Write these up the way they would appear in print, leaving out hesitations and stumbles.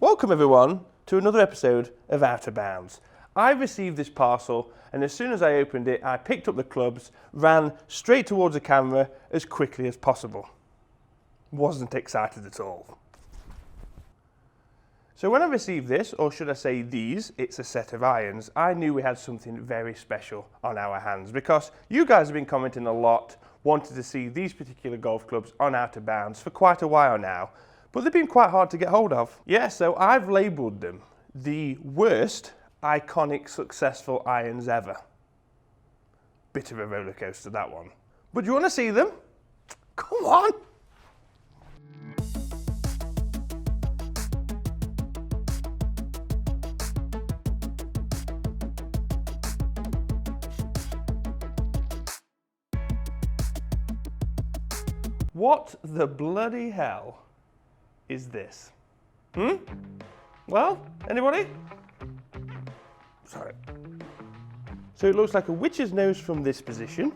Welcome everyone to another episode of Out of Bounds. I received this parcel and as soon as I opened it, I picked up the clubs, ran straight towards the camera as quickly as possible. Wasn't excited at all. So when I received this, or should I say these, it's a set of irons, I knew we had something very special on our hands because you guys have been commenting a lot, wanted to see these particular golf clubs on Out of Bounds for quite a while now, but they've been quite hard to get hold of. Yeah, so I've labelled them the worst iconic successful irons ever. Bit of a roller coaster, that one. But do you want to see them? Come on! What the bloody hell is this? Well, anybody? Sorry. So it looks like a witch's nose from this position.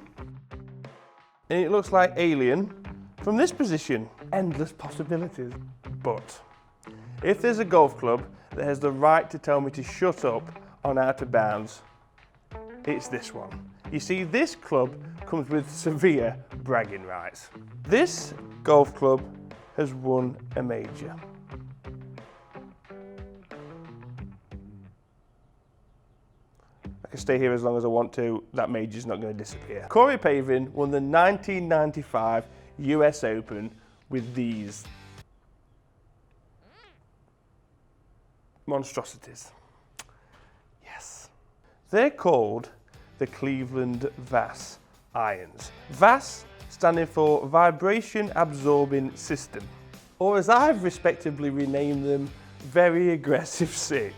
And it looks like Alien from this position. Endless possibilities. But if there's a golf club that has the right to tell me to shut up on Out of Bounds, it's this one. You see, this club comes with severe bragging rights. This golf club has won a major. I can stay here as long as I want to, that major's not going to disappear. Corey Pavin won the 1995 US Open with these monstrosities. Yes. They're called the Cleveland VAS Irons. VAS standing for Vibration Absorbing System, or as I've respectively renamed them, Very Aggressive Sick.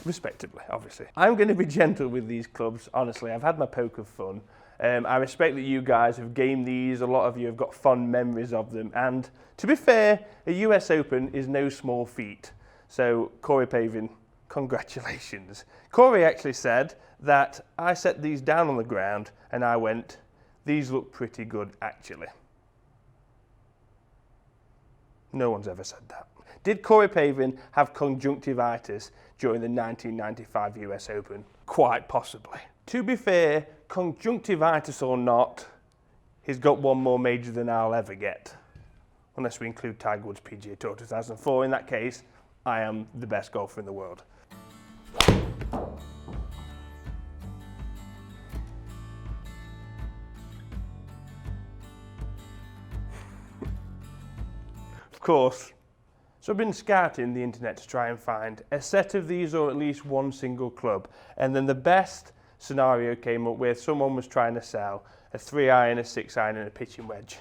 Respectively, obviously. I'm going to be gentle with these clubs, honestly. I've had my poke of fun. I respect that you guys have gamed these, a lot of you have got fond memories of them, and to be fair, a US Open is no small feat. So, Corey Pavin, congratulations. Corey actually said that I set these down on the ground and I went, these look pretty good actually. No one's ever said that. Did Corey Pavin have conjunctivitis during the 1995 US Open? Quite possibly. To be fair, conjunctivitis or not, he's got one more major than I'll ever get. Unless we include Tiger Woods' PGA Tour 2004. In that case, I am the best golfer in the world. Of course. So I've been scouting the internet to try and find a set of these or at least one single club. And then the best scenario came up with someone was trying to sell a 3-iron, a 6-iron and a pitching wedge.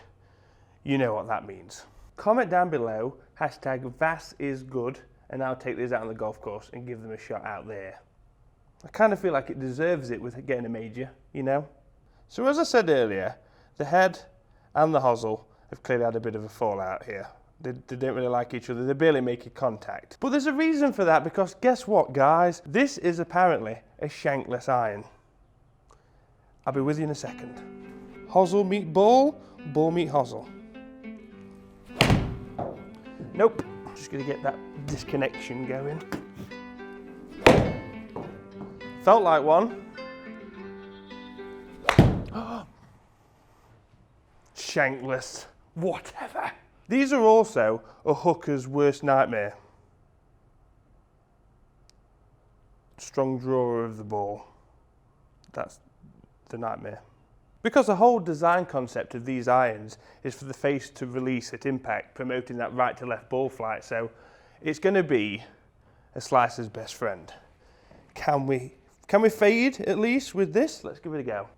You know what that means. Comment down below, #VASIsGood, and I'll take these out on the golf course and give them a shot out there. I kind of feel like it deserves it with getting a major, you know? So as I said earlier, the head and the hosel have clearly had a bit of a fallout here. They don't really like each other, they're barely making contact. But there's a reason for that because guess what guys? This is apparently a shankless iron. I'll be with you in a second. Hosel meet ball, ball meet hosel. Nope, just gonna get that disconnection going. Felt like one. Shankless, whatever. These are also a hooker's worst nightmare. Strong drawer of the ball. That's the nightmare. Because the whole design concept of these irons is for the face to release at impact, promoting that right to left ball flight. So it's going to be a slicer's best friend. Can we fade at least with this? Let's give it a go.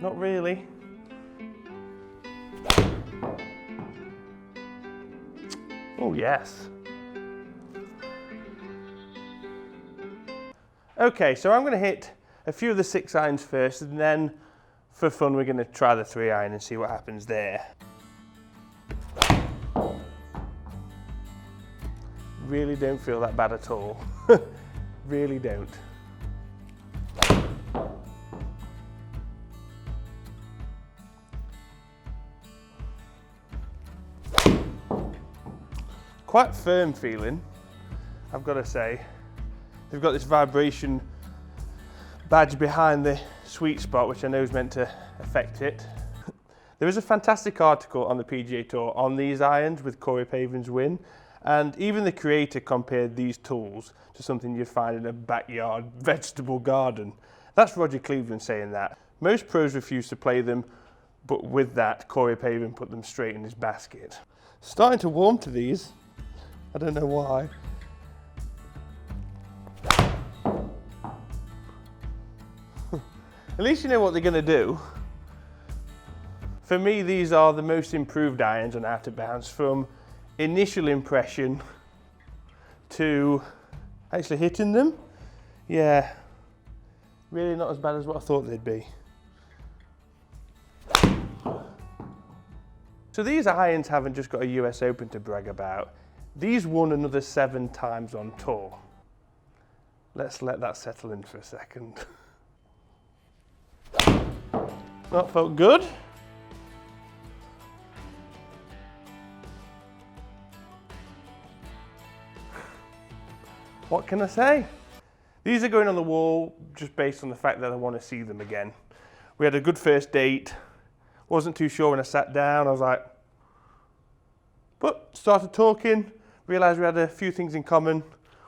Not really. Oh yes. Okay, so I'm going to hit a few of the 6-irons first, and then for fun we're going to try the 3-iron and see what happens there. Really don't feel that bad at all. Really don't. quite firm feeling, I've got to say. They've got this vibration badge behind the sweet spot, which I know is meant to affect it. There is a fantastic article on the PGA Tour on these irons with Corey Pavin's win, and even the creator compared these tools to something you'd find in a backyard vegetable garden. That's Roger Cleveland saying that. Most pros refuse to play them, but with that, Corey Pavin put them straight in his basket. Starting to warm to these, I don't know why. At least you know what they're going to do. For me, these are the most improved irons on out of bounds, from initial impression to actually hitting them. Yeah, really not as bad as what I thought they'd be. So these irons haven't just got a US Open to brag about. These won another 7 times on tour. Let's let that settle in for a second. That felt good. What can I say? These are going on the wall just based on the fact that I want to see them again. We had a good first date. Wasn't too sure when I sat down. I was like, but started talking, realised we had a few things in common.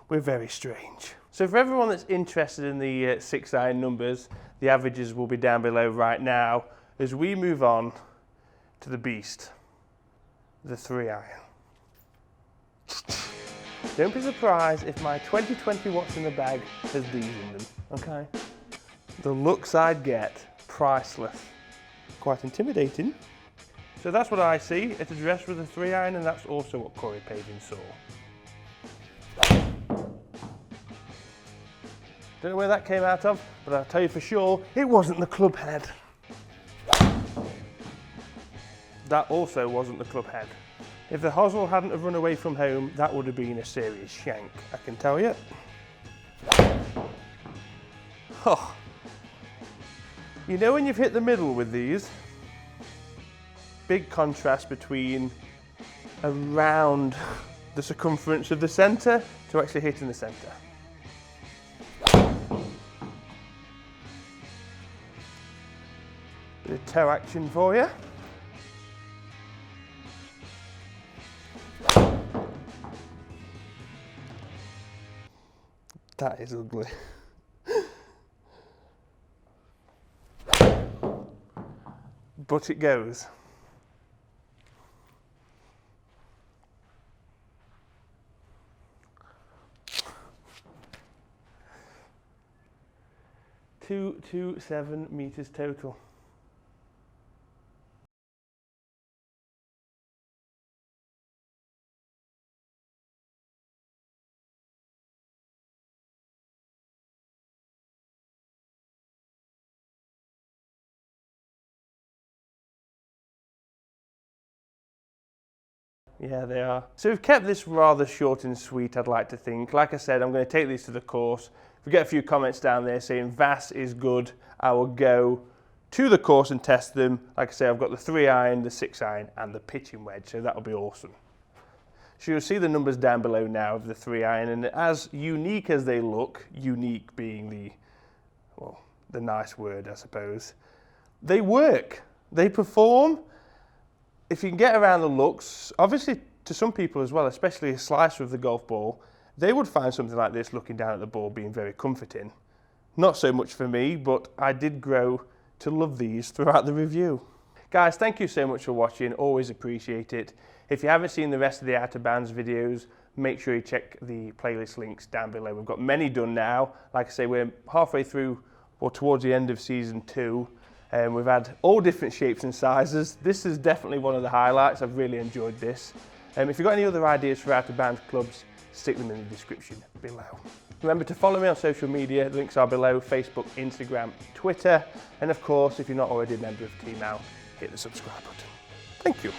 We're very strange. So for everyone that's interested in the 6 iron numbers, the averages will be down below right now as we move on to the beast, the 3 iron. Don't be surprised if my 2020 what's in the bag has these in them, okay? The looks I'd get, priceless. Quite intimidating. So that's what I see. It's a dress with a 3 iron, and that's also what Corey Pavin saw. Don't know where that came out of, but I'll tell you for sure, it wasn't the club head. That also wasn't the club head. If the hosel hadn't have run away from home, that would have been a serious shank, I can tell you. Oh. You know when you've hit the middle with these? Big contrast between around the circumference of the centre to actually hitting the centre. Bit of toe action for you. That is ugly. But it goes. Two 7 meters total. Yeah, they are. So we've kept this rather short and sweet, I'd like to think. Like I said, I'm going to take these to the course. If we get a few comments down there saying VAS is good, I will go to the course and test them. Like I say, I've got the 3 iron, the 6 iron, and the pitching wedge, so that'll be awesome. So you'll see the numbers down below now of the 3 iron, and as unique as they look, unique being the, well, the nice word, I suppose, they work, they perform. If you can get around the looks, obviously to some people as well, especially a slicer of the golf ball, they would find something like this looking down at the ball being very comforting. Not so much for me, but I did grow to love these throughout the review. Guys, thank you so much for watching, always appreciate it. If you haven't seen the rest of the Out of Bounds videos, make sure you check the playlist links down below. We've got many done now. Like I say, we're halfway through or towards the end of season 2. And we've had all different shapes and sizes. This is definitely one of the highlights. I've really enjoyed this. If you've got any other ideas for Out of Bounds clubs, stick them in the description below. Remember to follow me on social media. The links are below: Facebook, Instagram, Twitter. And of course, if you're not already a member of Team Out, hit the subscribe button. Thank you.